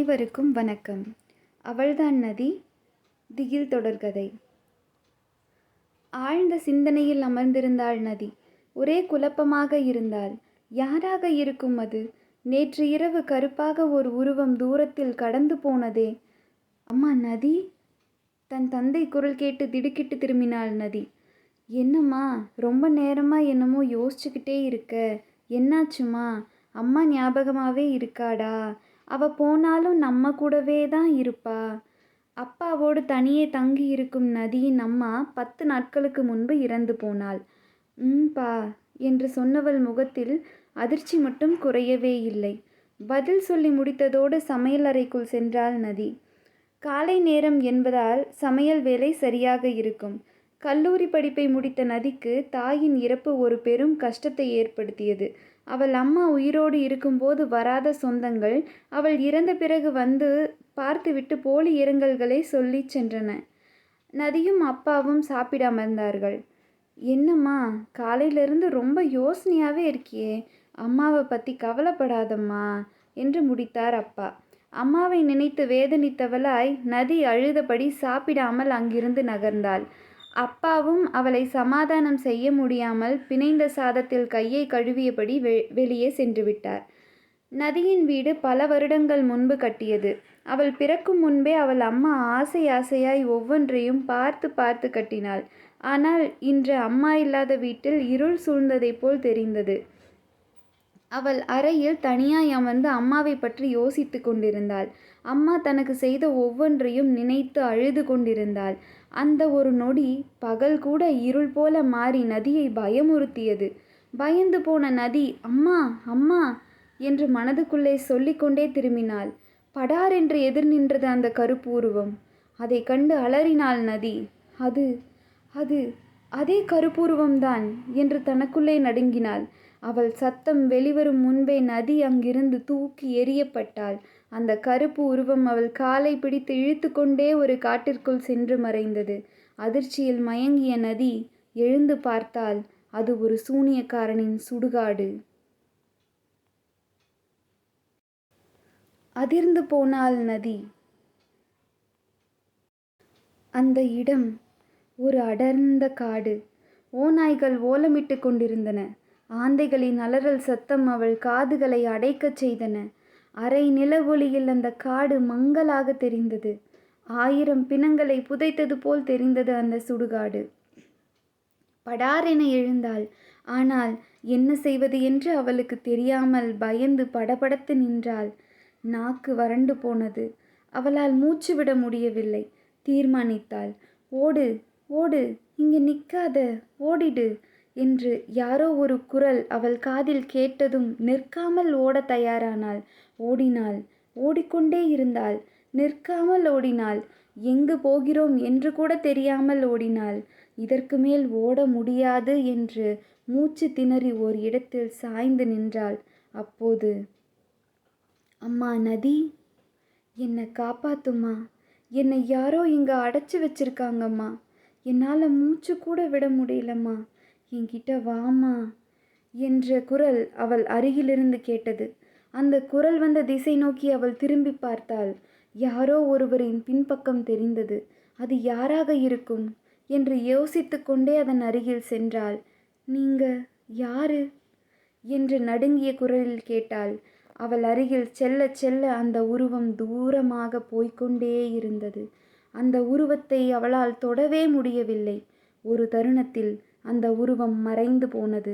அனைவருக்கும் வணக்கம். அவள்தான் நதி. திகில் தொடர்கதை. ஆழ்ந்த சிந்தனையில் அமர்ந்திருந்தாள் நதி. ஒரே குழப்பமாக இருந்தாள். யாராக இருக்கும் அது? நேற்று இரவு கருப்பாக ஒரு உருவம் தூரத்தில் கடந்து போனதே. அம்மா நதி? தன் தந்தை குரல் கேட்டு திடுக்கிட்டு திரும்பினாள் நதி. என்னம்மா, ரொம்ப நேரமா என்னமோ யோசிச்சுக்கிட்டே இருக்க? என்னாச்சுமா? அம்மா ஞாபகமாகவே இருக்காடா? அவ போனாலும் நம்ம கூடவே தான் இருப்பா. அப்பாவோடு தனியே தங்கி இருக்கும் நதியின் அம்மா 10 நாட்களுக்கு முன்பு இறந்து போனாள். பா என்று சொன்னவள் முகத்தில் அதிர்ச்சி மட்டும் குறையவே இல்லை. பதில் சொல்லி முடித்ததோடு சமையல் அறைக்குள் சென்றாள் நதி. காலை நேரம் என்பதால் சமையல் வேலை சரியாக இருக்கும். கல்லூரி படிப்பை முடித்த நதிக்கு தாயின் இறப்பு ஒரு பெரும் கஷ்டத்தை ஏற்படுத்தியது. அவள் அம்மா உயிரோடு இருக்கும்போது வராத சொந்தங்கள் அவள் இறந்த பிறகு வந்து பார்த்துவிட்டு போலி இரங்கல்களை சொல்லி சென்றன. நதியும் அப்பாவும் சாப்பிட அமர்ந்தார்கள். என்னம்மா, காலையிலிருந்து ரொம்ப யோசனையாகவே இருக்கியே. அம்மாவை பற்றி கவலைப்படாதம்மா என்று முடித்தார் அப்பா. அம்மாவை நினைத்து வேதனித்தவளாய் நதி அழுதபடி சாப்பிடாமல் அங்கிருந்து நகர்ந்தாள். அப்பாவும் அவளை சமாதானம் செய்ய முடியாமல் பிணைந்த சாதத்தில் கையை கழுவியபடி வெளியே சென்று விட்டார். நதியின் வீடு பல வருடங்கள் முன்பு கட்டியது. அவள் பிறக்கும் முன்பே அவள் அம்மா ஆசை ஆசையாய் ஒவ்வொன்றையும் பார்த்து பார்த்து கட்டினாள். ஆனால் இன்று அம்மா இல்லாத வீட்டில் இருள் சூழ்ந்ததைப் போல் தெரிந்தது. அவள் அறையில் தனியாய் அமர்ந்து அம்மாவை பற்றி யோசித்து கொண்டிருந்தாள். அம்மா தனக்கு செய்த ஒவ்வொன்றையும் நினைத்து அழுது கொண்டிருந்தாள். அந்த ஒரு நொடி பகல் கூட இருள் போல மாறி நதியை பயமுறுத்தியது. பயந்து போன நதி அம்மா அம்மா என்று மனதுக்குள்ளே சொல்லிக்கொண்டே திரும்பினாள். படார் என்று எதிர் நின்றது அந்த கருப்பு உருவம். அதை கண்டு அலறினாள் நதி. அது அது அதே கருப்புருவம்தான் என்று தனக்குள்ளே நடுங்கினாள். அவள் சத்தம் வெளிவரும் முன்பே நதி அங்கிருந்து தூக்கி எறியப்பட்டாள். அந்த கருப்பு உருவம் அவள் காலை பிடித்து இழுத்து கொண்டே ஒரு காட்டிற்குள் சென்று மறைந்தது. அதிர்ச்சியில் மயங்கிய நதி எழுந்து பார்த்தாள். அது ஒரு சூனியக்காரனின் சுடுகாடு. அதிர்ந்து போனாள் நதி. அந்த இடம் ஒரு அடர்ந்த காடு. ஓநாய்கள் ஓலமிட்டு கொண்டிருந்தன. ஆந்தைகளின் அலறல் சத்தம் அவள் காதுகளை அடைக்கச் செய்தன. அரை நிலவொளியில் அந்த காடு மங்கலாக தெரிந்தது. 1000 பிணங்களை புதைத்தது போல் தெரிந்தது அந்த சுடுகாடு. படாரென எழுந்தாள். ஆனால் என்ன செய்வது என்று அவளுக்கு தெரியாமல் பயந்து படபடத்து நின்றாள். நாக்கு வறண்டு போனது. அவளால் மூச்சு விட முடியவில்லை. தீர்மானித்தாள். ஓடு ஓடு, இங்கே நிற்காத, ஓடிடு என்று யாரோ ஒரு குரல் அவள் காதில் கேட்டதும் நிற்காமல் ஓட தயாரானாள். ஓடினாள். ஓடிக்கொண்டே இருந்தாள். நிற்காமல் ஓடினாள். எங்கு போகிறோம் என்று கூட தெரியாமல் ஓடினாள். இதற்கு மேல் ஓட முடியாது என்று மூச்சு திணறி ஓர் இடத்தில் சாய்ந்து நின்றாள். அப்போது, அம்மா நதி, என்னை காப்பாத்துமா. என்னை யாரோ இங்கே அடைச்சி வச்சிருக்காங்கம்மா. என்னால் மூச்சு கூட விட முடியலம்மா. என்கிட்ட வாமா என்ற குரல் அவள் அருகிலிருந்து கேட்டது. அந்த குரல் வந்த திசை நோக்கி அவள் திரும்பி பார்த்தாள். யாரோ ஒருவரின் பின்பக்கம் தெரிந்தது. அது யாராக இருக்கும் என்று யோசித்து கொண்டே அதன் அருகில் சென்றாள். நீங்க யாரு என்று நடுங்கிய குரலில் கேட்டாள். அவள் அருகில் செல்ல செல்ல அந்த உருவம் தூரமாக போய்கொண்டே இருந்தது. அந்த உருவத்தை அவளால் தொடவே முடியவில்லை. ஒரு தருணத்தில் அந்த உருவம் மறைந்து போனது.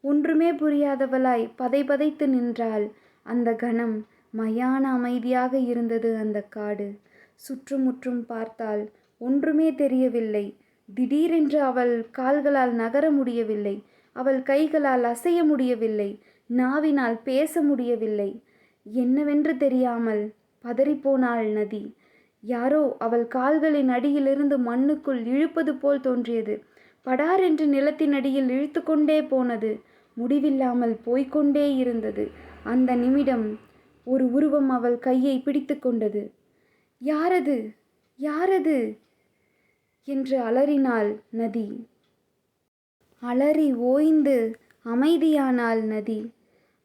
ஒன்றுமே புரியாதவளாய் பதைபதைத்து நின்றாள். அந்த கணம் மயான அமைதியாக இருந்தது அந்த காடு. சுற்றுமுற்றும் பார்த்தாள். ஒன்றுமே தெரியவில்லை. திடீரென்று அவள் கால்களால் நகர முடியவில்லை. அவள் கைகளால் அசைய முடியவில்லை. நாவினால் பேச முடியவில்லை. என்னவென்று தெரியாமல் பதறிப்போனாள் நதி. யாரோ அவள் கால்களின் அடியிலிருந்து மண்ணுக்குள் இழுப்பது போல் தோன்றியது. படார் என்று நிலத்தின் அடியில் இழுத்து கொண்டே போனது. முடிவில்லாமல் போய்கொண்டே இருந்தது. அந்த நிமிடம் ஒரு உருவம் அவள் கையை பிடித்து கொண்டது. யாரது, யாரது என்று அலறினாள் நதி. அலறி ஓய்ந்து அமைதியானாள் நதி.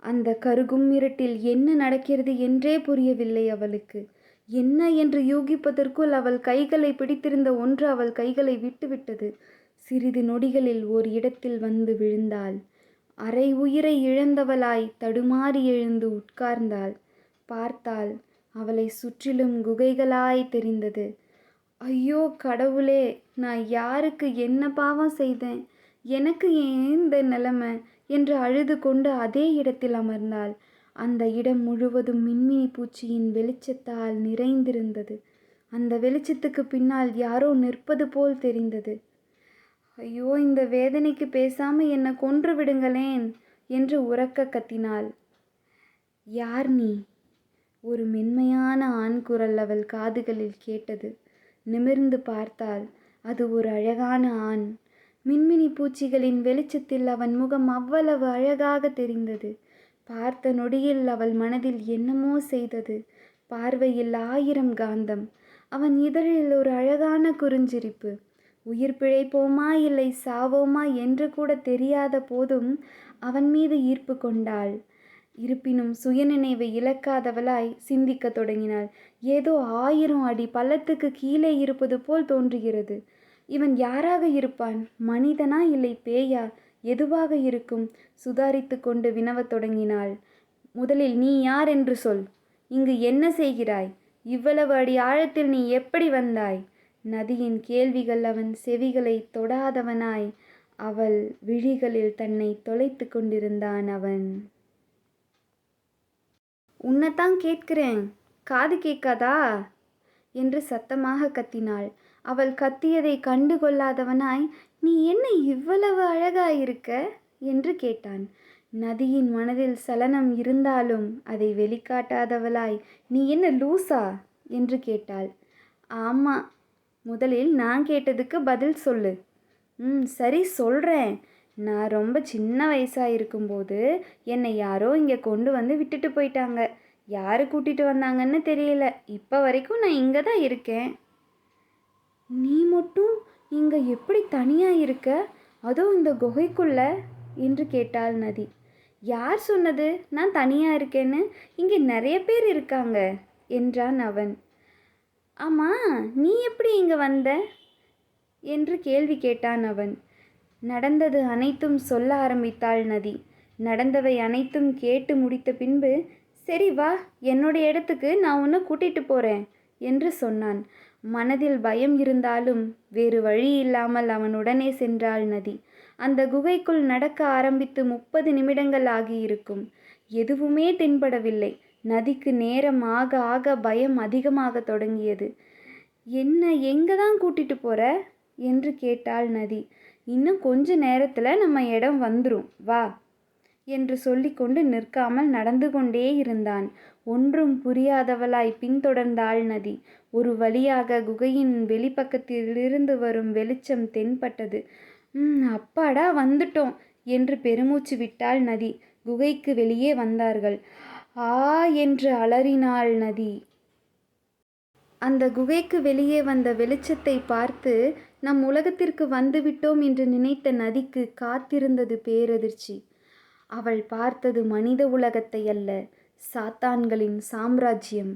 அந்த கருகும் இருட்டில் என்ன நடக்கிறது என்றே புரியவில்லை அவளுக்கு. என்ன என்று யூகிப்பதற்குள் அவள் கைகளை பிடித்திருந்த ஒன்று அவள் கைகளை விட்டுவிட்டது. சிறிது நொடிகளில் ஓர் இடத்தில் வந்து விழுந்தாள். அரை உயிரை இழந்தவளாய் தடுமாறி எழுந்து உட்கார்ந்தாள். பார்த்தாள். அவளை சுற்றிலும் குகைகளாய் தெரிந்தது. ஐயோ கடவுளே, நான் யாருக்கு என்ன பாவம் செய்தேன்? எனக்கு ஏன் இந்த நிலைமை என்று அழுது கொண்டு அதே இடத்தில் அமர்ந்தாள். அந்த இடம் முழுவதும் மின்மினி பூச்சியின் வெளிச்சத்தால் நிறைந்திருந்தது. அந்த வெளிச்சத்துக்கு பின்னால் யாரோ நிற்பது போல் தெரிந்தது. ஐயோ, இந்த வேதனைக்கு பேசாம என்னை கொன்று விடுங்களேன் என்று உரக்க கத்தினாள். யார் நீ? ஒரு மென்மையான ஆண் குரல் அவள் காதுகளில் கேட்டது. நிமிர்ந்து பார்த்தாள். அது ஒரு அழகான ஆண். மின்மினி பூச்சிகளின் வெளிச்சத்தில் அவன் முகம் அவ்வளவு அழகாக தெரிந்தது. பார்த்த நொடியில் அவள் மனதில் என்னமோ செய்தது. பார்வையில் 1000 காந்தம். அவன் இதழில் ஒரு அழகான குறுஞ்சிரிப்பு. உயிர் பிழைப்போமா இல்லை சாவோமா என்று கூட தெரியாத போதும் அவன் மீது ஈர்ப்பு கொண்டாள். இருப்பினும் சுயநினைவை இழக்காதவளாய் சிந்திக்க தொடங்கினாள். ஏதோ 1000 அடி பள்ளத்துக்கு கீழே இருப்பது போல் தோன்றுகிறது. இவன் யாராக இருப்பான்? மனிதனா இல்லை பேயா? எதுவாக இருக்கும்? சுதாரித்து கொண்டு வினவத் தொடங்கினாள். முதலில் நீ யார் என்று சொல். இங்கு என்ன செய்கிறாய்? இவ்வளவு அடி ஆழத்தில் நீ எப்படி வந்தாய்? நதியின் கேள்விகள் அவன் செவிகளை தொடாதவனாய் அவள் விழிகளில் தன்னை தொலைத்து கொண்டிருந்தான் அவன். உன்னைத்தான் கேட்கிறேன், காது கேட்காதா என்று சத்தமாக கத்தினாள். அவள் கத்தியதை கண்டு கொள்ளாதவனாய், நீ என்ன இவ்வளவு அழகாயிருக்க என்று கேட்டான். நதியின் மனதில் சலனம் இருந்தாலும் அதை வெளிக்காட்டாதவளாய், நீ என்ன லூசா என்று கேட்டாள். ஆமா, முதலில் நான் கேட்டதுக்கு பதில் சொல்லு. சரி சொல்கிறேன். நான் ரொம்ப சின்ன வயசாக இருக்கும்போது என்னை யாரோ இங்கே கொண்டு வந்து விட்டுட்டு போயிட்டாங்க. யார் கூட்டிகிட்டு வந்தாங்கன்னு தெரியல. இப்போ வரைக்கும் நான் இங்கே தான் இருக்கேன். நீ மட்டும் இங்கே எப்படி தனியாக இருக்க, அதுவும் இந்த குகைக்குள்ள என்று கேட்டாள் நதி. யார் சொன்னது நான் தனியாக இருக்கேன்னு? இங்கே நிறைய பேர் இருக்காங்க என்றான் அவன். ஆமாம், நீ எப்படி இங்கே வந்த என்று கேள்வி கேட்டான் அவன். நடந்தது அனைத்தும் சொல்ல ஆரம்பித்தாள் நதி. நடந்தவை அனைத்தும் கேட்டு முடித்த பின்பு, சரி வா, என்னுடைய இடத்துக்கு நான் உன்னை கூட்டிகிட்டு போகிறேன் என்று சொன்னான். மனதில் பயம் இருந்தாலும் வேறு வழி இல்லாமல் அவனுடனே சென்றாள் நதி. அந்த குகைக்குள் நடக்க ஆரம்பித்து 30 நிமிடங்கள் ஆகியிருக்கும். எதுவுமே தென்படவில்லை. நதிக்கு நேரம் ஆக ஆக பயம் அதிகமாக தொடங்கியது. என்ன, எங்கே தான் கூட்டிகிட்டு போகிற என்று கேட்டாள் நதி. இன்னும் கொஞ்ச நேரத்தில் நம்ம இடம் வந்துடும், வா என்று சொல்லிக்கொண்டு நிற்காமல் நடந்து கொண்டே இருந்தான். ஒன்றும் புரியாதவளாய் பின்தொடர்ந்தாள் நதி. ஒரு வழியாக குகையின் வெளிப்பக்கத்திலிருந்து வரும் வெளிச்சம் தென்பட்டது. அப்பாடா, வந்துட்டோம் என்று பெருமூச்சு விட்டாள் நதி. குகைக்கு வெளியே வந்தார்கள். ஆ என்று அலறினாள் நதி. அந்த குகைக்கு வெளியே வந்த வெளிச்சத்தை பார்த்து நம் உலகத்திற்கு வந்துவிட்டோம் என்று நினைத்த நதிக்கு காத்திருந்தது பேரதிர்ச்சி. அவள் பார்த்தது மனித உலகத்தை அல்ல, சாத்தான்களின் சாம்ராஜ்யம்.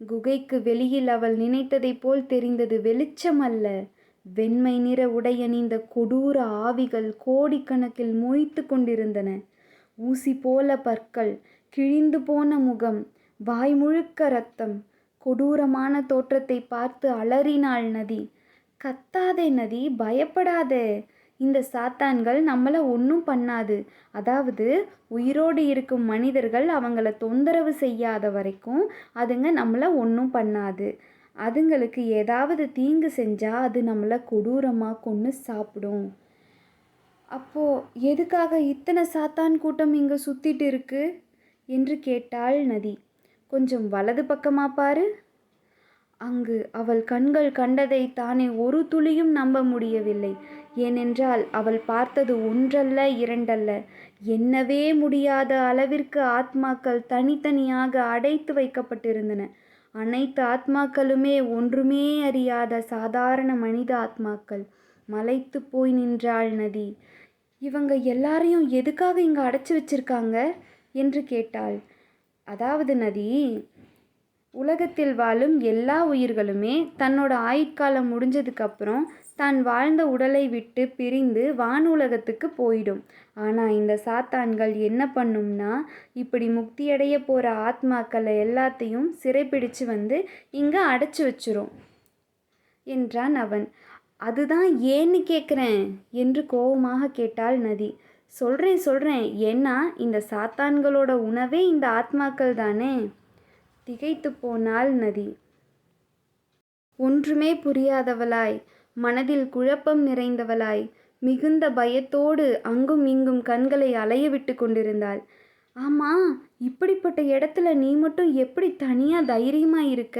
குகைக்கு வெளியில் அவள் நினைத்ததைப் போல் தெரிந்தது வெளிச்சம் அல்ல, வெண்மை நிற உடையணிந்த கொடூர ஆவிகள் கோடிக்கணக்கில் மொய்த்து கொண்டிருந்தன. ஊசி போல பற்கள், கிழிந்து போன முகம், வாய் முழுக்க இரத்தம். கொடூரமான தோற்றத்தை பார்த்து அலறினாள் நதி. கத்தாதே நதி, பயப்படாதே. இந்த சாத்தான்கள் நம்மளை ஒன்றும் பண்ணாது. அதாவது உயிரோடு இருக்கும் மனிதர்கள் அவங்கள தொந்தரவு செய்யாத வரைக்கும் அதுங்க நம்மளை ஒன்றும் பண்ணாது. அதுங்களுக்கு ஏதாவது தீங்கு செஞ்சால் அது நம்மளை கொடூரமாக கொன்று சாப்பிடும். அப்போது எதுக்காக இத்தனை சாத்தான் கூட்டம் இங்கே சுற்றிட்டு இருக்கு என்று கேட்டாள் நதி. கொஞ்சம் வலது பக்கமாக பாரு. அங்கு அவள் கண்கள் கண்டதை தானே ஒரு துளியும் நம்ப முடியவில்லை. ஏனென்றால் அவள் பார்த்தது ஒன்றல்ல இரண்டல்ல, எண்ணவே முடியாத அளவிற்கு ஆத்மாக்கள் தனித்தனியாக அடைத்து வைக்கப்பட்டிருந்தன. அனைத்து ஆத்மாக்களுமே ஒன்றுமே அறியாத சாதாரண மனித ஆத்மாக்கள். மலைத்து போய் நின்றாள் நதி. இவங்க எல்லாரையும் எதுக்காக இங்கே அடைச்சி வச்சிருக்காங்க? என்று கேட்டாள். அதாவது நதி, உலகத்தில் வாழும் எல்லா உயிர்களுமே தன்னோட ஆயுட்காலம் முடிஞ்சதுக்கப்புறம் தான் வாழ்ந்த உடலை விட்டு பிரிந்து வானுலகத்துக்கு போயிடும். ஆனால் இந்த சாத்தான்கள் என்ன பண்ணும்னா, இப்படி முக்தியடைய போகிற ஆத்மாக்களை எல்லாத்தையும் சிறைப்பிடிச்சு வந்து இங்கே அடைச்சி வச்சிரும் என்றான் அவன். அதுதான் ஏன்னு கேட்குறேன் என்று கோபமாக கேட்டாள் நதி. சொல்கிறேன், ஏன்னா இந்த சாத்தான்களோட உணவே இந்த ஆத்மாக்கள் தானே. திகைத்து போனாள் நதி. ஒன்றுமே புரியாதவளாய், மனதில் குழப்பம் நிறைந்தவளாய், மிகுந்த பயத்தோடு அங்கும் இங்கும் கண்களை அலைய விட்டு கொண்டிருந்தாள். ஆமா, இப்படிப்பட்ட இடத்துல நீ மட்டும் எப்படி தனியாக தைரியமாக இருக்க?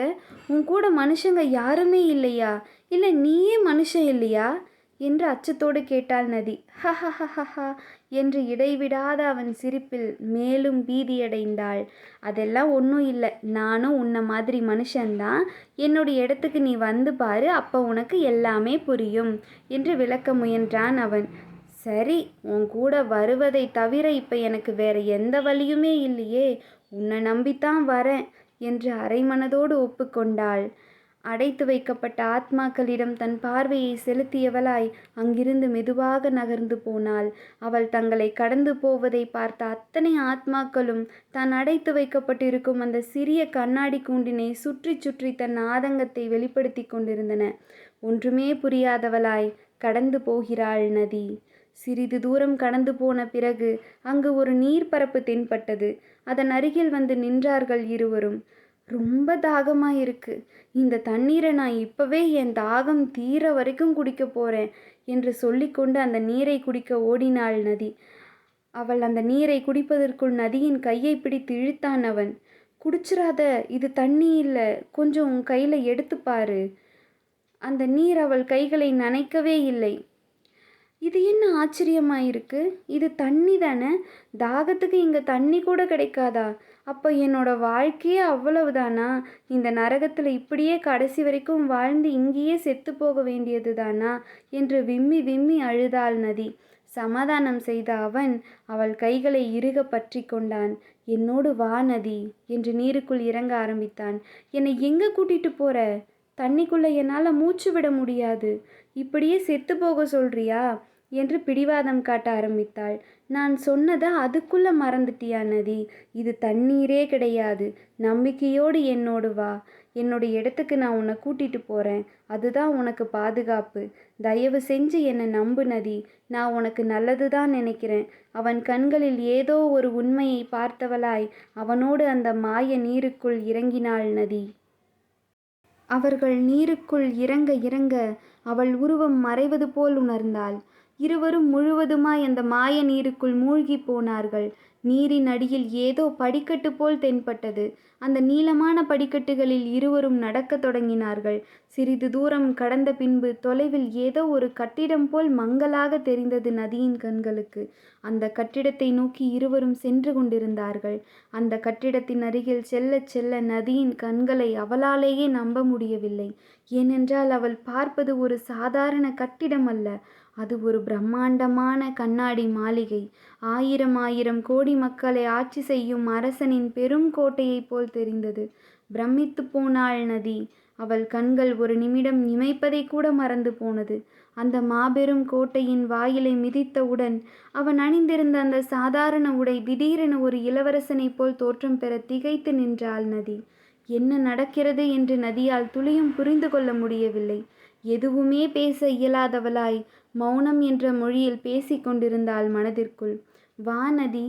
உன் கூட மனுஷங்க யாருமே இல்லையா? இல்லை நீயே மனுஷன் இல்லையா என்று அச்சத்தோடு கேட்டாள் நதி. ஹஹஹஹா என்று இடைவிடாத அவன் சிரிப்பில் மேலும் பீதியடைந்தாள். அதெல்லாம் ஒன்றும் இல்லை, நானும் உன்னை மாதிரி மனுஷன்தான். என்னுடைய இடத்துக்கு நீ வந்து பாரு, அப்போ உனக்கு எல்லாமே புரியும் என்று விளக்க முயன்றான் அவன். சரி, உன் கூட வருவதை தவிர இப்போ எனக்கு வேற எந்த வழியுமே இல்லையே, உன்னை நம்பித்தான் வரேன் என்று அரைமனதோடு ஒப்புக்கொண்டாள். அடைத்து வைக்கப்பட்ட ஆத்மாக்களிடம் தன் பார்வையை செலுத்தியவளாய் அங்கிருந்து மெதுவாக நகர்ந்து போனாள். அவள் தங்களை கடந்து போவதை பார்த்த அத்தனை ஆத்மாக்களும் தான் அடைத்து வைக்கப்பட்டிருக்கும் அந்த சிறிய கண்ணாடி கூண்டினை சுற்றி சுற்றி தன் ஆதங்கத்தை வெளிப்படுத்தி கொண்டிருந்தன. ஒன்றுமே புரியாதவளாய் கடந்து போகிறாள் நதி. சிறிது தூரம் கடந்து போன பிறகு அங்கு ஒரு நீர்ப்பரப்பு தென்பட்டது. அதன் அருகில் வந்து நின்றார்கள் இருவரும். ரொம்ப தாகமாயிருக்கு, இந்த தண்ணீரை நான் இப்பவே என் தாகம் தீர வரைக்கும் குடிக்க போறேன் என்று சொல்லிக்கொண்டு அந்த நீரை குடிக்க ஓடினாள் நதி. அவள் அந்த நீரை குடிப்பதற்குள் நதியின் கையை பிடித்து இழுத்தான் அவன். குடிச்சிராத, இது தண்ணி இல்லை, கொஞ்சம் உன் கையில் எடுத்து பாரு. அந்த நீர் அவள் கைகளை நனைக்கவே இல்லை. இது என்ன ஆச்சரியமாயிருக்கு, இது தண்ணி தானே, தாகத்துக்கு இங்கே தண்ணி கூட கிடைக்காதா? அப்போ என்னோட வாழ்க்கையே அவ்வளவுதானா? இந்த நரகத்தில் இப்படியே கடைசி வரைக்கும் வாழ்ந்து இங்கேயே செத்து போக வேண்டியது தானா என்று விம்மி விம்மி அழுதாள் நதி. சமாதானம் செய்த அவன் அவள் கைகளை இறுக பற்றி கொண்டான். என்னோடு வா நதி என்று நீருக்குள் இறங்க ஆரம்பித்தான். என்னை எங்கே கூட்டிட்டு போற? தண்ணிக்குள்ளே என்னால் மூச்சு விட முடியாது. இப்படியே செத்து போக சொல்றியா என்று பிடிவாதம் காட்ட ஆரம்பித்தாள். நான் சொன்னதை அதுக்குள்ளே மறந்துட்டியா நதி? இது தண்ணீரே கிடையாது. நம்பிக்கையோடு என்னோடு வா. என்னோட இடத்துக்கு நான் உன்னை கூட்டிட்டு போகிறேன். அதுதான் உனக்கு பாதுகாப்பு. தயவு செஞ்சு என்னை நம்பு நதி. நான் உனக்கு நல்லது தான் நினைக்கிறேன். அவன் கண்களில் ஏதோ ஒரு உண்மையை பார்த்தவளாய் அவனோடு அந்த மாய நீருக்குள் இறங்கினாள் நதி. அவர்கள் நீருக்குள் இறங்க இறங்க அவள் உருவம் மறைவது போல் உணர்ந்தாள். இருவரும் முழுவதுமாய் அந்த மாய நீருக்குள் மூழ்கி போனார்கள். நீரின் அடியில் ஏதோ படிக்கட்டு போல் தென்பட்டது. அந்த நீளமான படிக்கட்டுகளில் இருவரும் நடக்கத் தொடங்கினார்கள். சிறிது தூரம் கடந்த பின்பு தொலைவில் ஏதோ ஒரு கட்டிடம் போல் மங்கலாக தெரிந்தது நதியின் கண்களுக்கு. அந்த கட்டிடத்தை நோக்கி இருவரும் சென்று கொண்டிருந்தார்கள். அந்த கட்டிடத்தின் அருகில் செல்ல செல்ல நதியின் கண்களை அவளாலேயே நம்ப முடியவில்லை. ஏனென்றால் அவள் பார்ப்பது ஒரு சாதாரண கட்டிடம் அல்ல, அது ஒரு பிரம்மாண்டமான கண்ணாடி மாளிகை. ஆயிரம் கோடி மக்களை ஆட்சி செய்யும் அரசனின் பெரும் கோட்டையைப் போல் தெரிந்தது. பிரமித்து போனாள் நதி. அவள் கண்கள் ஒரு நிமிடம் இமைப்பதை கூட மறந்து போனது. அந்த மாபெரும் கோட்டையின் வாயிலை மிதித்தவுடன் அவன் அணிந்திருந்த அந்த சாதாரண உடை திடீரென ஒரு இளவரசனைப் போல் தோற்றம் பெற திகைத்து நின்றாள் நதி. என்ன நடக்கிறது என்று நதியால் துளியும் புரிந்து கொள்ள முடியவில்லை. எதுவுமே பேச இயலாதவளாய் மௌனம் என்ற மொழியில் பேசி கொண்டிருந்தாள் மனதிற்குள். வா நதி,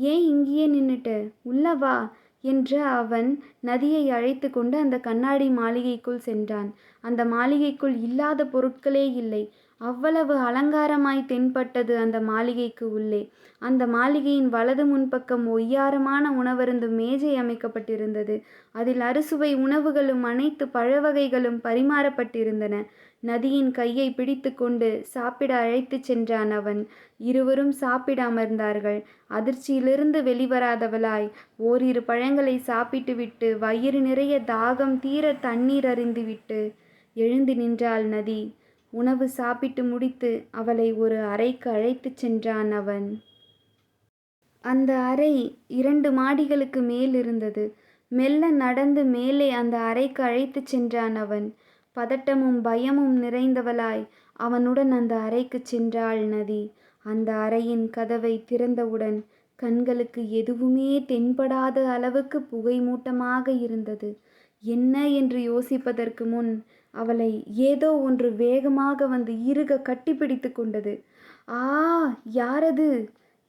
ஏன் இங்கேயே நின்னுட்ட? உள்ள வா என்ற அவன் நதியை அழைத்து கொண்டு அந்த கண்ணாடி மாளிகைக்குள் சென்றான். அந்த மாளிகைக்குள் இல்லாத பொருட்களே இல்லை. அவ்வளவு அலங்காரமாய் தென்பட்டது அந்த மாளிகைக்கு உள்ளே. அந்த மாளிகையின் வலது முன்பக்கம் ஒய்யாரமான உணவருந்தும் மேஜை அமைக்கப்பட்டிருந்தது. அதில் அறுசுவை உணவுகளும் அனைத்து பழவகைகளும் பரிமாறப்பட்டிருந்தன. நதியின் கையை பிடித்து கொண்டு சாப்பிட அழைத்துச் சென்றான் அவன். இருவரும் சாப்பிட அமர்ந்தார்கள். அதிர்ச்சியிலிருந்து வெளிவராதவளாய் ஓரிரு பழங்களை சாப்பிட்டுவிட்டு வயிறு நிறைய தாகம் தீர தண்ணீர் அருந்திவிட்டு எழுந்து நின்றாள் நதி. உணவு சாப்பிட்டு முடித்து அவளை ஒரு அறைக்கு அழைத்துச் சென்றான் அவன். அந்த அறை 2 மாடிகளுக்கு மேல் இருந்தது. மெல்ல நடந்து மேலே அந்த அறைக்கு அழைத்துச் சென்றான் அவன். பதட்டமும் பயமும் நிறைந்தவளாய் அவனுடன் அந்த அறைக்குச் சென்றாள் நதி. அந்த அறையின் கதவை திறந்தவுடன் கண்களுக்கு எதுவுமே தென்படாத அளவுக்கு புகைமூட்டமாக இருந்தது. என்ன என்று யோசிப்பதற்கு முன் அவளை ஏதோ ஒன்று வேகமாக வந்து இறுக கட்டிப்பிடித்து கொண்டது. ஆ! யாரது?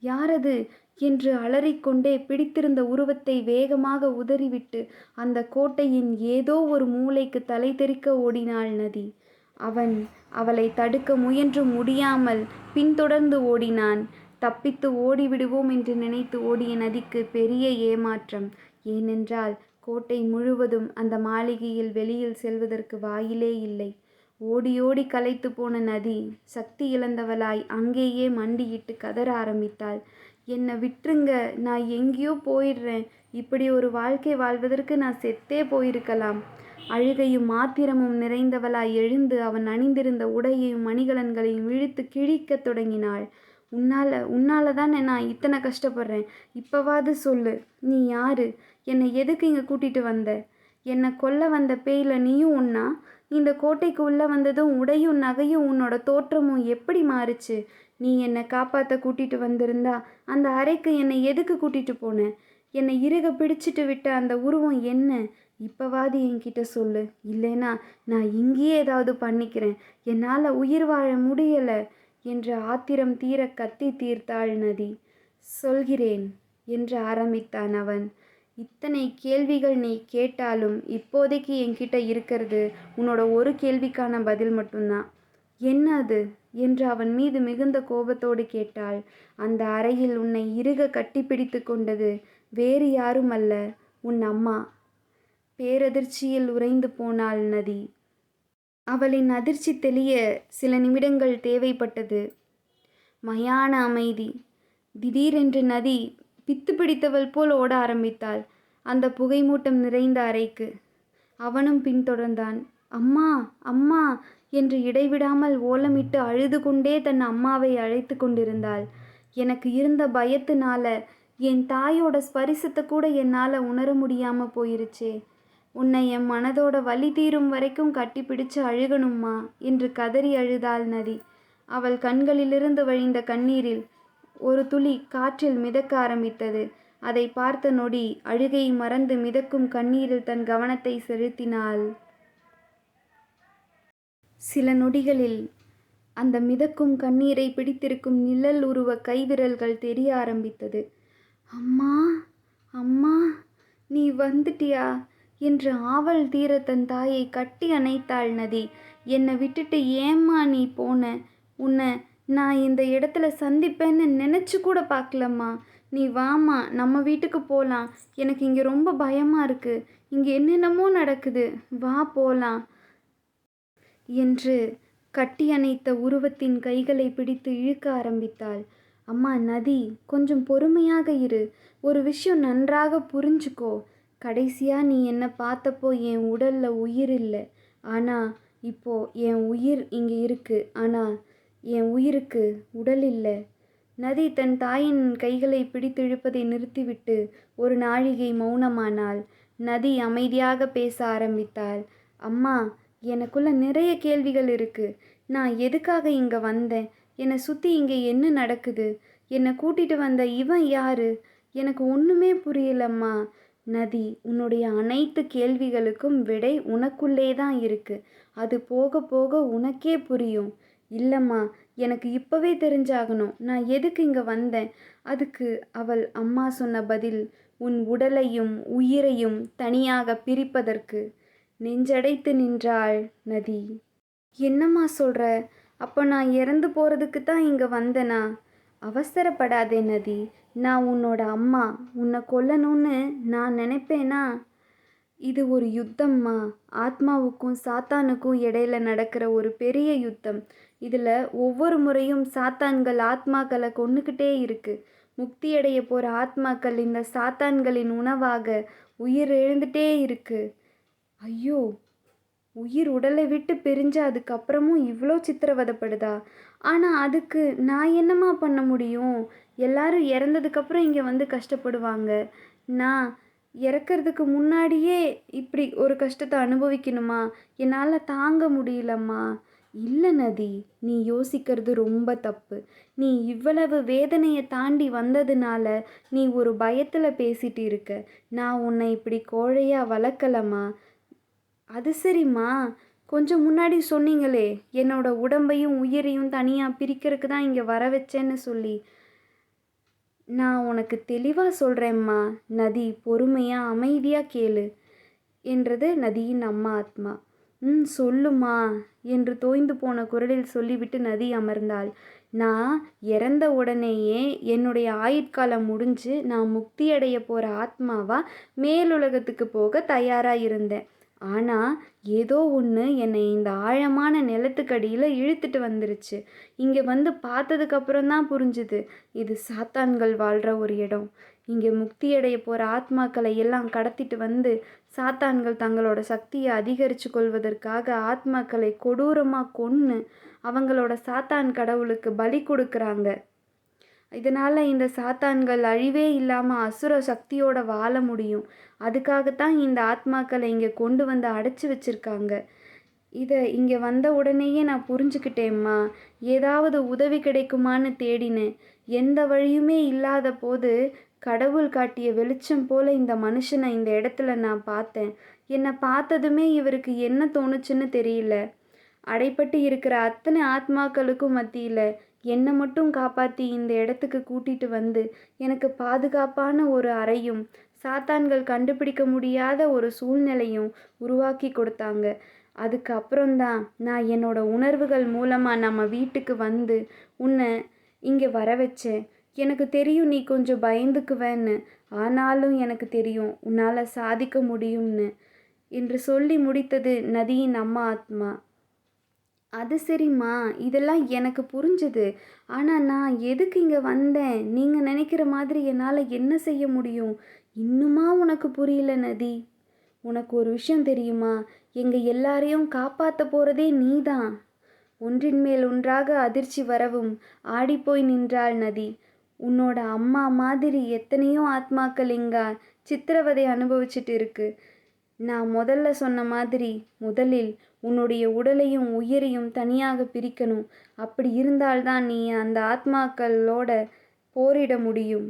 யாரது? என்று அலறிக்கொண்டே பிடித்திருந்த உருவத்தை வேகமாக உதறிவிட்டு அந்த கோட்டையின் ஏதோ ஒரு மூலைக்கு தலை தெறிக்க ஓடினாள் நதி. அவன் அவளை தடுக்க முயன்றும் முடியாமல் பின்தொடர்ந்து ஓடினான். தப்பித்து ஓடிவிடுவோம் என்று நினைத்து ஓடிய நதிக்கு பெரிய ஏமாற்றம். ஏனென்றால் கோட்டை முழுவதும் அந்த மாளிகையில் வெளியில் செல்வதற்கு வாயிலே இல்லை. ஓடி களைத்து போன நதி சக்தி இழந்தவளாய் அங்கேயே மண்டியிட்டு கதற ஆரம்பித்தாள். என்னை விட்டுருங்க, நான் எங்கேயோ போயிடுறேன். இப்படி ஒரு வாழ்க்கை வாழ்வதற்கு நான் செத்தே போயிருக்கலாம். அழுகையும் ஆத்திரமும் நிறைந்தவளாய் எழுந்து அவன் அணிந்திருந்த உடையையும் மணிகலன்களையும் இழுத்து கிழிக்கத் தொடங்கினாள். உன்னால தானே நான் இத்தனை கஷ்டப்படுறேன். இப்பவாது சொல்லு, நீ யாரு? என்னை எதுக்கு இங்கே கூட்டிட்டு வந்த? என்னை கொல்ல வந்த பேயில நீயும் ஒன்னா? இந்த கோட்டைக்கு உள்ள வந்ததும் உடையும் நகையும் உன்னோட தோற்றமும் எப்படி மாறுச்சு? நீ என்னை காப்பாற்ற கூட்டிட்டு வந்திருந்தா அந்த அறைக்கு என்னை எதுக்கு கூட்டிட்டு போன? என்னை இறுக பிடிச்சிட்டு விட்ட அந்த உருவம் என்ன? இப்பவாது என்கிட்ட சொல்லு. இல்லைனா நான் இங்கேயே ஏதாவது பண்ணிக்கிறேன். என்னால் உயிர் வாழ முடியலை என்று ஆத்திரம் தீர கத்தி தீர்த்தாள் நதி. சொல்கிறேன் என்று ஆரம்பித்தான் அவன். இத்தனை கேள்விகள் நீ கேட்டாலும் இப்போதைக்கு என்கிட்ட இருக்கிறது உன்னோட ஒரு கேள்விக்கான பதில் மட்டும்தான். என்ன அது என்று அவன் மீது மிகுந்த கோபத்தோடு கேட்டாள். அந்த அறையில் உன்னை இறுக கட்டிப்பிடித்து கொண்டது வேறு யாரும் அல்ல, உன் அம்மா. பேரதிர்ச்சியில் உறைந்து போனாள் நதி. அவளின் அதிர்ச்சி தெளிய சில நிமிடங்கள் தேவைப்பட்டது. மயான அமைதி. திடீரென்று நதி பித்து பிடித்தவள் போல் ஓட ஆரம்பித்தாள் அந்த புகைமூட்டம் நிறைந்த அறைக்கு. அவனும் பின்தொடர்ந்தான். அம்மா, அம்மா என்று இடைவிடாமல் ஓலமிட்டு அழுது கொண்டே தன் அம்மாவை அழைத்து கொண்டிருந்தாள். எனக்கு இருந்த பயத்தினால என் தாயோட ஸ்பரிசத்தை கூட என்னால் உணர முடியாமல் போயிருச்சே. உன்னை என் மனதோட வலி தீரும் வரைக்கும் கட்டிப்பிடிச்சு அழுகணும்மா என்று கதறி அழுதாள் நதி. அவள் கண்களிலிருந்து வழிந்த கண்ணீரில் ஒரு துளி காற்றில் மிதக்க ஆரம்பித்தது. அதை பார்த்த நொடி அழுகை மறந்து மிதக்கும் கண்ணீரில் தன் கவனத்தை செலுத்தினாள். சில நொடிகளில் அந்த மிதக்கும் கண்ணீரை பிடித்திருக்கும் நிழல் உருவ கைவிரல்கள் தெரிய ஆரம்பித்தது. அம்மா, அம்மா, நீ வந்துட்டியா என்று ஆவல் தீர தன் தாயை கட்டி அணைத்தாள் நதி. என்னை விட்டுட்டு ஏம்மா நீ போன? உன்னை நான் இந்த இடத்துல சந்திப்பேன்னு நினச்சி கூட பார்க்கலம்மா. நீ வாம்மா, நம்ம வீட்டுக்கு போகலாம். எனக்கு இங்கே ரொம்ப பயமாக இருக்குது. இங்கே என்னென்னமோ நடக்குது. வா போகலாம் என்று கட்டி அணைத்த உருவத்தின் கைகளை பிடித்து இழுக்க ஆரம்பித்தாள். அம்மா நதி, கொஞ்சம் பொறுமையாக இரு. ஒரு விஷயம் நன்றாக புரிஞ்சுக்கோ. கடைசியாக நீ என்னை பார்த்தப்போ என் உடலில் உயிர் இல்லை. ஆனால் இப்போ என் உயிர் இங்கே இருக்குது. ஆனால் என் உயிருக்கு உடல் இல்லை. நதி தன் தாயின் கைகளை பிடித்து இழுப்பதை நிறுத்திவிட்டு ஒரு நாழிகை மௌனமானாள். நதி அமைதியாக பேச ஆரம்பித்தாள். அம்மா, எனக்குள்ள நிறைய கேள்விகள் இருக்கு. நான் எதுக்காக இங்கே வந்தேன்? என்னை சுற்றி இங்கே என்ன நடக்குது? என்னை கூட்டிட்டு வந்த இவன் யாரு? எனக்கு ஒன்றுமே புரியலம்மா. நதி, உன்னுடைய அனைத்து கேள்விகளுக்கும் விடை உனக்குள்ளே தான் இருக்கு. அது போக போக உனக்கே புரியும். இல்லைம்மா, எனக்கு இப்போவே தெரிஞ்சாகணும் நான் எதுக்கு இங்கே வந்தேன். அதுக்கு அவள் அம்மா சொன்ன பதில், உன் உடலையும் உயிரையும் தனியாக பிரிப்பதற்கு. நெஞ்சடைத்து நின்றாள் நதி. என்னம்மா சொல்கிற? அப்போ நான் இறந்து போகிறதுக்கு தான் இங்கே வந்தேனா? அவசரப்படாதே நதி. நான் உன்னோட அம்மா. உன்னை கொல்லணும்னு நான் நினைப்பேனா? இது ஒரு யுத்தம்மா. ஆத்மாவுக்கும் சாத்தானுக்கும் இடையில நடக்கிற ஒரு பெரிய யுத்தம். இதில் ஒவ்வொரு முறையும் சாத்தான்கள் ஆத்மாக்களை கொன்னுக்கிட்டே இருக்கு. முக்தியடைய போகிற ஆத்மாக்கள் இந்த சாத்தான்களின் உணவாக உயிர் எழுந்துட்டே இருக்கு. ஐயோ, உயிர் உடலை விட்டு பிரிஞ்சு அதுக்கப்புறமும் இவ்வளோ சித்திரவதைப்படுதா? ஆனால் அதுக்கு நான் என்னம்மா பண்ண முடியும்? எல்லாரும் இறந்ததுக்கப்புறம் இங்கே வந்து கஷ்டப்படுவாங்க. நான் இறக்கறதுக்கு முன்னாடியே இப்படி ஒரு கஷ்டத்தை அனுபவிக்கணுமா? என்னால் தாங்க முடியலம்மா. இல்லை நதி, நீ யோசிக்கிறது ரொம்ப தப்பு. நீ இவ்வளவு வேதனையை தாண்டி வந்ததுனால நீ ஒரு பயத்தில் பேசிட்டு இருக்க. நான் உன்னை இப்படி கோழையாக வளர்க்கலம்மா. அது சரிம்மா, கொஞ்சம் முன்னாடி சொன்னீங்களே என்னோட உடம்பையும் உயிரையும் தனியாக பிரிக்கிறதுக்கு தான் இங்கே வர வச்சேன்னு சொல்லி. நான் உனக்கு தெளிவாக சொல்கிறேம்மா நதி, பொறுமையாக அமைதியாக கேளு என்றது நதியின் அம்மா ஆத்மா. சொல்லுமா என்று தோய்ந்து போன குரலில் சொல்லிவிட்டு நதி அமர்ந்தாள். நான் இறந்த உடனேயே என்னுடைய ஆயுட்காலம் முடிஞ்சு நான் முக்தி அடைய போகிற ஆத்மாவா மேலுலகத்துக்கு போக தயாராக இருந்தேன். ஆனால் ஏதோ ஒன்று என்னை இந்த ஆழமான நிலத்துக்கடியில் இழுத்துட்டு வந்துருச்சு. இங்கே வந்து பார்த்ததுக்கப்புறம் தான் புரிஞ்சுது, இது சாத்தான்கள் வாழ்கிற ஒரு இடம். இங்கே முக்தி அடைய போகிற ஆத்மாக்களை எல்லாம் கடத்திட்டு வந்து சாத்தான்கள் தங்களோட சக்தியை அதிகரித்து கொள்வதற்காக ஆத்மாக்களை கொடூரமாக கொன்று அவங்களோட சாத்தான் கடவுளுக்கு பலி கொடுக்குறாங்க. இதனால் இந்த சாத்தான்கள் அழிவே இல்லாமல் அசுர சக்தியோட வாழ முடியும். அதுக்காகத்தான் இந்த ஆத்மாக்களை இங்கே கொண்டு வந்து அடைச்சி வச்சுருக்காங்க. இதை இங்கே வந்த உடனேயே நான் புரிஞ்சுக்கிட்டேம்மா. ஏதாவது உதவி கிடைக்குமான்னு தேடினேன். எந்த வழியுமே இல்லாத போது கடவுள் காட்டிய வெளிச்சம் போல் இந்த மனுஷனை இந்த இடத்துல நான் பார்த்தேன். என்னை பார்த்ததுமே இவருக்கு என்ன தோணுச்சுன்னு தெரியல. அடைப்பட்டு இருக்கிற அத்தனை ஆத்மாக்களுக்கும் மத்தியில் என்னை மட்டும் காப்பாற்றி இந்த இடத்துக்கு கூட்டிகிட்டு வந்து எனக்கு பாதுகாப்பான ஒரு அறையும் சாத்தான்கள் கண்டுபிடிக்க முடியாத ஒரு சூழ்நிலையும் உருவாக்கி கொடுத்தாங்க. அதுக்கு அப்புறம்தான் நான் என்னோட உணர்வுகள் மூலமாக நம்ம வீட்டுக்கு வந்து உன்னை இங்கே வர வச்சேன். எனக்கு தெரியும் நீ கொஞ்சம் பயந்துக்குவேன்னு, ஆனாலும் எனக்கு தெரியும் உன்னால் சாதிக்க முடியும்னு என்று சொல்லி முடித்தது நதியின் அம்மா ஆத்மா. அது சரிம்மா, இதெல்லாம் எனக்கு புரிஞ்சுது. ஆனால் நான் எதுக்கு இங்கே வந்தேன்? நீங்கள் நினைக்கிற மாதிரி என்னால் என்ன செய்ய முடியும்? இன்னுமா உனக்கு புரியல நதி? உனக்கு ஒரு விஷயம் தெரியுமா? எங்கள் எல்லாரையும் காப்பாற்ற போகிறதே நீ தான். ஒன்றின் மேல் ஒன்றாக அதிர்ச்சி வரவும் ஆடிப்போய் நின்றாள் நதி. உன்னோட அம்மா மாதிரி எத்தனையோ ஆத்மாக்கள் இங்கே சித்திரவதை அனுபவிச்சுட்டு இருக்கு. நான் முதல்ல சொன்ன மாதிரி முதலில் உன்னுடைய உடலையும் உயிரையும் தனியாக பிரிக்கணும். அப்படி இருந்தால்தான் நீ அந்த ஆத்மாக்களோட போரிட முடியும்.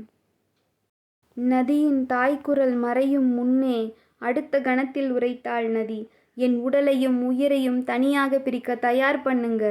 நதியின் தாய்க்குரல் மறையும் முன்னே அடுத்த கணத்தில் உரைத்தாள் நதி. என் உடலையும் உயிரையும் தனியாக பிரிக்க தயார் பண்ணுங்க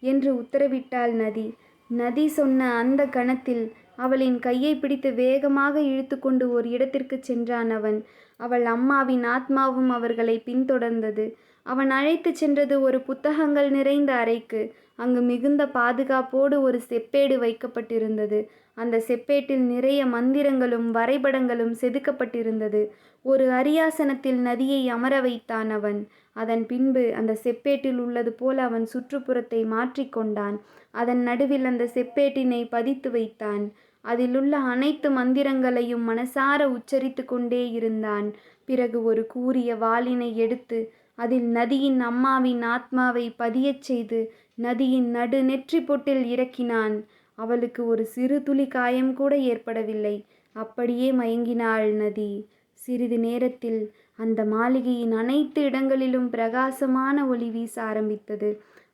என்று உத்தரவிட்டாள் நதி. நதி சொன்ன அந்த கணத்தில் அவளின் கையை பிடித்து வேகமாக இழுத்து கொண்டு ஒரு இடத்திற்கு சென்றான் அவன். அவள் அம்மாவின் ஆத்மாவும் அவர்களை பின்தொடர்ந்தது. அவன் அழைத்து சென்றது ஒரு புத்தகங்கள் நிறைந்த அறைக்கு. அங்கு மிகுந்த பாதுகாப்போடு ஒரு செப்பேடு வைக்கப்பட்டிருந்தது. அந்த செப்பேட்டில் நிறைய மந்திரங்களும் வரைபடங்களும் செதுக்கப்பட்டிருந்தது. ஒரு அரியாசனத்தில் நதியை அமர வைத்தான் அவன். அதன் பின்பு அந்த செப்பேட்டில் உள்ளது போல அவன் சுற்றுப்புறத்தை மாற்றிக்கொண்டான். அதன் நடுவில் அந்த செப்பேட்டினை பதித்து வைத்தான். அதிலுள்ள அனைத்து மந்திரங்களையும் மனசார உச்சரித்து கொண்டே இருந்தான். பிறகு ஒரு கூரிய வாளினை எடுத்து அதில் நதியின் அம்மாவின் ஆத்மாவை பதியச் செய்து நதியின் நடு நெற்றி பொட்டில் இறக்கினான். அவளுக்கு ஒரு சிறு துளி காயம் கூட ஏற்படவில்லை. அப்படியே மயங்கினாள் நதி. சிறிது நேரத்தில் அந்த மாளிகையின் அனைத்து இடங்களிலும் பிரகாசமான ஒளி வீச ஆரம்பித்தது.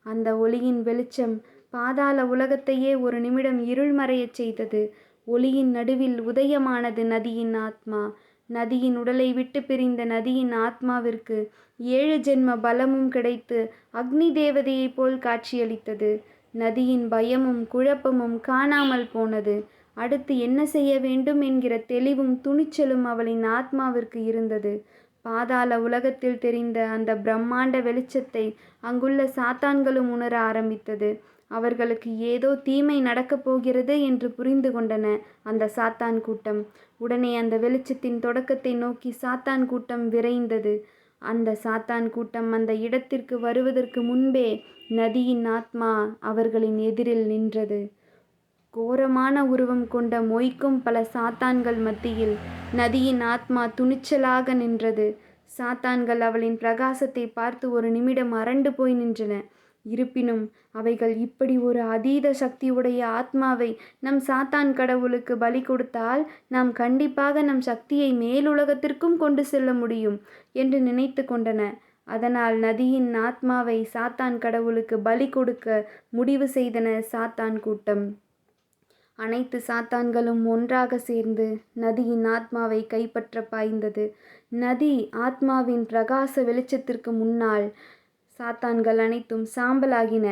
அந்த ஒளியின் வெளிச்சம் பாதாள உலகத்தையே ஒரு நிமிடம் இருள்மறையச் செய்தது. ஒளியின் நடுவில் உதயமானது நதியின் ஆத்மா. நதியின் உடலை விட்டு பிரிந்த நதியின் ஆத்மாவிற்கு 7 ஜென்ம பலமும் கிடைத்து அக்னி தேவதையைப் போல் காட்சியளித்தது. நதியின் பயமும் குழப்பமும் காணாமல் போனது. அடுத்து என்ன செய்ய வேண்டும் என்கிற தெளிவும் துணிச்சலும் அவளின் ஆத்மாவிற்கு இருந்தது. பாதாள உலகத்தில் தெரிந்த அந்த பிரம்மாண்ட வெளிச்சத்தை அங்குள்ள சாத்தான்களும் உணர ஆரம்பித்தது. அவர்களுக்கு ஏதோ தீமை நடக்கப் போகிறது என்று புரிந்து கொண்டன அந்த சாத்தான் கூட்டம். உடனே அந்த வெளிச்சத்தின் தொடக்கத்தை நோக்கி சாத்தான் கூட்டம் விரைந்தது. அந்த சாத்தான் கூட்டம் அந்த இடத்திற்கு வருவதற்கு முன்பே நதியின் ஆத்மா அவர்களின் எதிரில் நின்றது. கோரமான உருவம் கொண்ட மொய்க்கும் பல சாத்தான்கள் மத்தியில் நதியின் ஆத்மா துணிச்சலாக நின்றது. சாத்தான்கள் அவளின் பிரகாசத்தை பார்த்து ஒரு நிமிடம் அரண்டு போய் நின்றன. இருப்பினும் அவைகள் இப்படி ஒரு அதீத சக்தியுடைய ஆத்மாவை நம் சாத்தான் கடவுளுக்கு பலி கொடுத்தால் நாம் கண்டிப்பாக நம் சக்தியை மேலுலகத்திற்கும் கொண்டு செல்ல முடியும் என்று நினைத்து கொண்டன. அதனால் நதியின் ஆத்மாவை சாத்தான் கடவுளுக்கு பலி கொடுக்க முடிவு செய்தன சாத்தான் கூட்டம். அனைத்து சாத்தான்களும் ஒன்றாக சேர்ந்து நதியின் ஆத்மாவை கைப்பற்ற பாய்ந்தது. நதி ஆத்மாவின் பிரகாச வெளிச்சத்திற்கு முன்னால் சாத்தான்கள் அனைத்தும் சாம்பலாகின.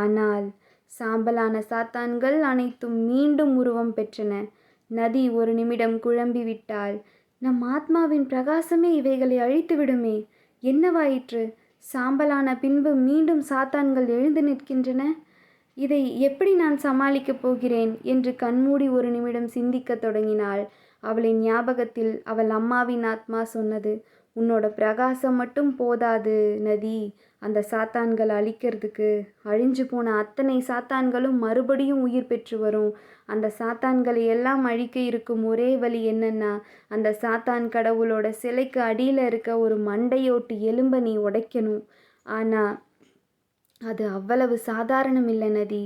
ஆனால் சாம்பலான சாத்தான்கள் அனைத்தும் மீண்டும் உருவம் பெற்றன. நதி ஒரு நிமிடம் குழம்பிவிட்டாள். நம் ஆத்மாவின் பிரகாசமே இவைகளை அழித்து விடுமே, என்னவாயிற்று? சாம்பலான பின்பு மீண்டும் சாத்தான்கள் எழுந்து நிற்கின்றன. இதை எப்படி நான் சமாளிக்கப் போகிறேன் என்று கண்மூடி ஒரு நிமிடம் சிந்திக்கத் தொடங்கினாள். அவளின் ஞாபகத்தில் அவள் அம்மாவின் ஆத்மா சொன்னது, உன்னோட பிரகாசம் மட்டும் போதாது நதி, அந்த சாத்தான்களை அழிக்கிறதுக்கு. அழிஞ்சு போன அத்தனை சாத்தான்களும் மறுபடியும் உயிர் பெற்று வரும். அந்த சாத்தான்களை எல்லாம் அழிக்க இருக்கும் ஒரே வழி என்னன்னா, அந்த சாத்தான் கடவுளோட சிலைக்கு அடியில் இருக்க ஒரு மண்டையோட்டு எலும்பை நீ உடைக்கணும். ஆனால் அது அவ்வளவு சாதாரணம் இல்லை நதி.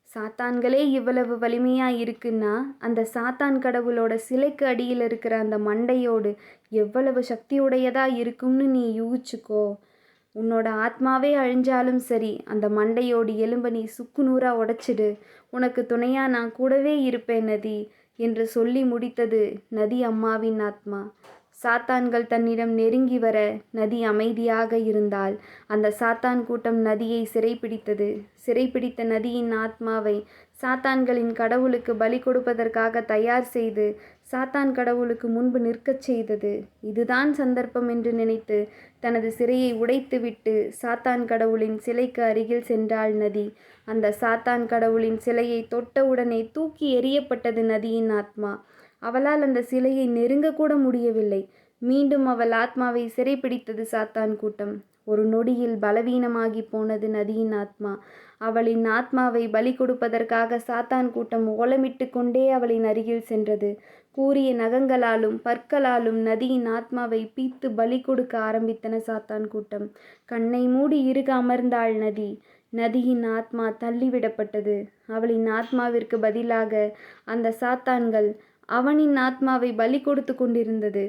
சாத்தான்களே இவ்வளவு வலிமையாக இருக்குன்னா அந்த சாத்தான் கடவுளோட சிலைக்கு அடியில் இருக்கிற அந்த மண்டையோடு எவ்வளவு சக்தியுடையதாக இருக்கும்னு நீ யூகிச்சுக்கோ. உன்னோட ஆத்மாவே அழிஞ்சாலும் சரி, அந்த மண்டையோடு எலும்பை நீ சுக்கு நூறாக உடைச்சிடு. உனக்கு துணையாக நான் கூடவே இருப்பேன் நதி என்று சொல்லி முடித்தது நதி அம்மாவின் ஆத்மா. சாத்தான்கள் தன்னிடம் நெருங்கி வர நதி அமைதியாக இருந்தாள். அந்த சாத்தான் கூட்டம் நதியை சிறைப்பிடித்தது. சிறைப்பிடித்த நதியின் ஆத்மாவை சாத்தான்களின் கடவுளுக்கு பலி கொடுப்பதற்காக தயார் செய்து சாத்தான் கடவுளுக்கு முன்பு நிற்கச் செய்தது. இதுதான் சந்தர்ப்பம் என்று நினைத்து தனது சிறையை உடைத்துவிட்டு சாத்தான் கடவுளின் சிலைக்கு அருகில் சென்றாள் நதி. அந்த சாத்தான் கடவுளின் சிலையை தொட்டவுடனே தூக்கி எறியப்பட்டது நதியின் ஆத்மா. அவளால் அந்த சிலையை நெருங்கக்கூட முடியவில்லை. மீண்டும் அவள் ஆத்மாவை சிறைப்பிடித்தது சாத்தான் கூட்டம். ஒரு நொடியில் பலவீனமாகி போனது நதியின் ஆத்மா. அவளின் ஆத்மாவை பலி கொடுப்பதற்காக சாத்தான் கூட்டம் ஓலமிட்டு கொண்டே அவளின் அருகில் சென்றது. கூரிய நகங்களாலும் பற்களாலும் நதியின் ஆத்மாவை பீத்து பலி கொடுக்க ஆரம்பித்தன சாத்தான் கூட்டம். கண்ணை மூடி இறுக அமர்ந்தாள் நதி. நதியின் ஆத்மா தள்ளிவிடப்பட்டது. அவளின் ஆத்மாவிற்கு பதிலாக அந்த சாத்தான்கள் அவனின் ஆத்மாவை பலி கொடுத்து கொண்டிருந்தது.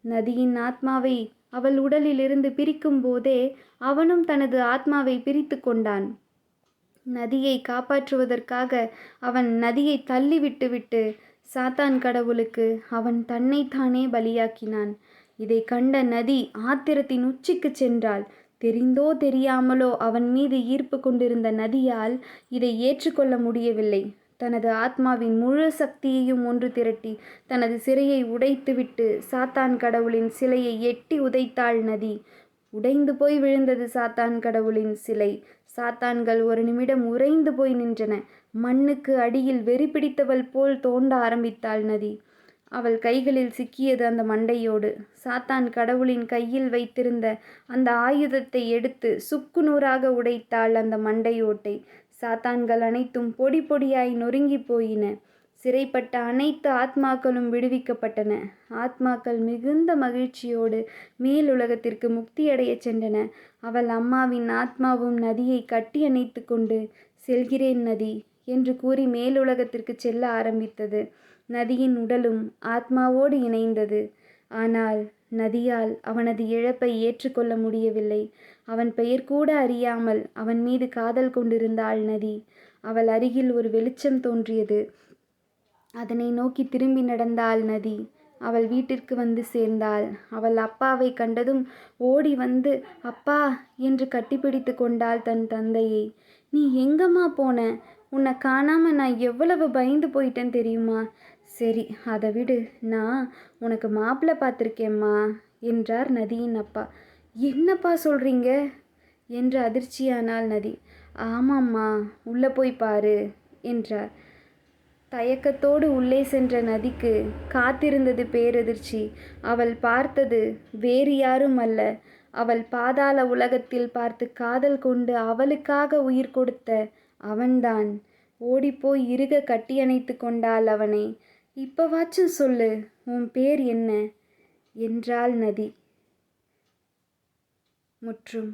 நதியின் ஆத்மாவை அவள் உடலிலிருந்து பிரிக்கும் போதே அவனும் தனது ஆத்மாவை பிரித்து கொண்டான். நதியை காப்பாற்றுவதற்காக அவன் நதியை தள்ளிவிட்டு சாத்தான் கடவுளுக்கு அவன் தன்னைத்தானே பலியாக்கினான். இதை கண்ட நதி ஆத்திரத்தின் உச்சிக்கு சென்றாள். தெரிந்தோ தெரியாமலோ அவன் மீது ஈர்ப்பு கொண்டிருந்த நதியால் இதை ஏற்றுக்கொள்ள முடியவில்லை. தனது ஆத்மாவின் முழு சக்தியையும் ஒன்று திரட்டி தனது சிறையை உடைத்துவிட்டு சாத்தான் கடவுளின் சிலையை எட்டி உதைத்தாள் நதி. உடைந்து போய் விழுந்தது சாத்தான் கடவுளின் சிலை. சாத்தான்கள் ஒரு நிமிடம் உறைந்து போய் நின்றன. மண்ணுக்கு அடியில் வெறி பிடித்தவள் போல் தோண்ட ஆரம்பித்தாள் நதி. அவள் கைகளில் சிக்கியது அந்த மண்டையோடு. சாத்தான் கடவுளின் கையில் வைத்திருந்த அந்த ஆயுதத்தை எடுத்து சுக்கு நூறாக உடைத்தாள் அந்த மண்டையோட்டை. சாத்தான்கள் அனைத்தும் பொடி பொடியாய் நொறுங்கி போயின. சிறைப்பட்ட அனைத்து ஆத்மாக்களும் விடுவிக்கப்பட்டன. ஆத்மாக்கள் மிகுந்த மகிழ்ச்சியோடு மேலுலகத்திற்கு முக்தியடைய சென்றன. அவள் அம்மாவின் ஆத்மாவும் நதியை கட்டி அணைத்து கொண்டு செல்கிறேன் நதி என்று கூறி மேலுலகத்திற்கு செல்ல ஆரம்பித்தது. நதியின் உடலும் ஆத்மாவோடு இணைந்தது. ஆனால் நதியால் அவனது இழப்பை ஏற்றுக்கொள்ள முடியவில்லை. அவன் பெயர் கூட அறியாமல் அவன் மீது காதல் கொண்டிருந்தாள் நதி. அவள் அருகில் ஒரு வெளிச்சம் தோன்றியது. அதனை நோக்கி திரும்பி நடந்தாள் நதி. அவள் வீட்டிற்கு வந்து சேர்ந்தாள். அவள் அப்பாவை கண்டதும் ஓடி வந்து அப்பா என்று கட்டிப்பிடித்து கொண்டாள் தன் தந்தையை. நீ எங்கம்மா போன? உன்னை காணாம நான் எவ்வளவு பயந்து போயிட்டேன் தெரியுமா? சரி, அதை விடு, நான் உனக்கு மாப்பிள்ளை பார்த்துருக்கேம்மா என்றார் நதியின் அப்பா. என்னப்பா சொல்கிறீங்க என்று அதிர்ச்சியானாள் நதி. ஆமாம்மா, உள்ளே போய் பாரு என்றார். தயக்கத்தோடு உள்ளே சென்ற நதிக்கு காத்திருந்தது பேரதிர்ச்சி. அவள் பார்த்தது வேறு யாரும் அல்ல, அவள் பாதாள உலகத்தில் பார்த்து காதல் கொண்டு அவளுக்காக உயிர் கொடுத்த அவன்தான். ஓடிப்போய் இறுக கட்டியணைத்து கொண்டாள் அவனை. இப்பவாச்சும் சொல்லு, உன் பேர் என்ன என்றாள் நதி. முற்றும்.